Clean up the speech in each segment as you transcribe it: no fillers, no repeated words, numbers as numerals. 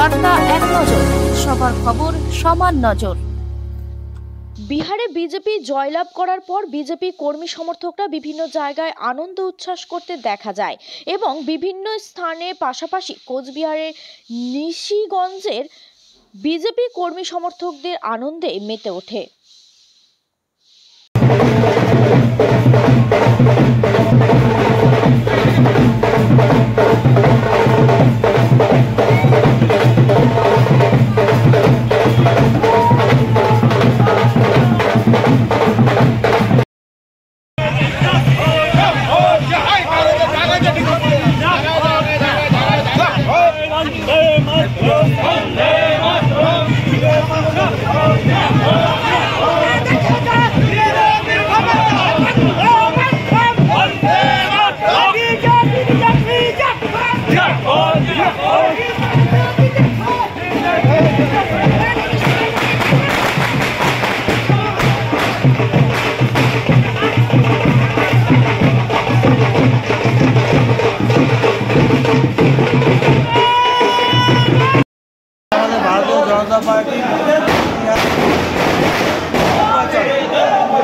বার্তা এক নজর, সবার খবর সমান নজর। বিহারে বিজেপি জয়লাভ করার পর বিজেপি কর্মী সমর্থকরা বিভিন্ন জায়গায় আনন্দ উচ্ছ্বাস করতে দেখা যায় এবং বিভিন্ন স্থানে পাশাপাশি কোচবিহারের নিশিগঞ্জের বিজেপি কর্মী সমর্থকদের আনন্দে মেতে ওঠে।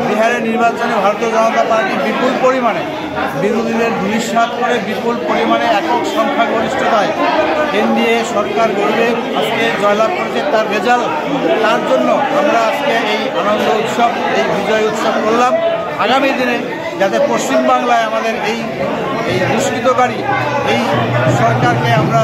বিহারের নির্বাচনে ভারতীয় জনতা পার্টি বিপুল পরিমাণে বিরোধীদের ধূলিসাৎ করে বিপুল পরিমাণে একক সংখ্যাগরিষ্ঠতায় এনডিএ সরকার গড়ে আজকে জয়লাভ করেছে। তার রেজাল্ট, তার জন্য আমরা আজকে এই আনন্দ উৎসব, এই বিজয় উৎসব করলাম। আগামী দিনে যাতে পশ্চিমবাংলায় আমাদের এই দুষ্কৃতকারী এই সরকারকে আমরা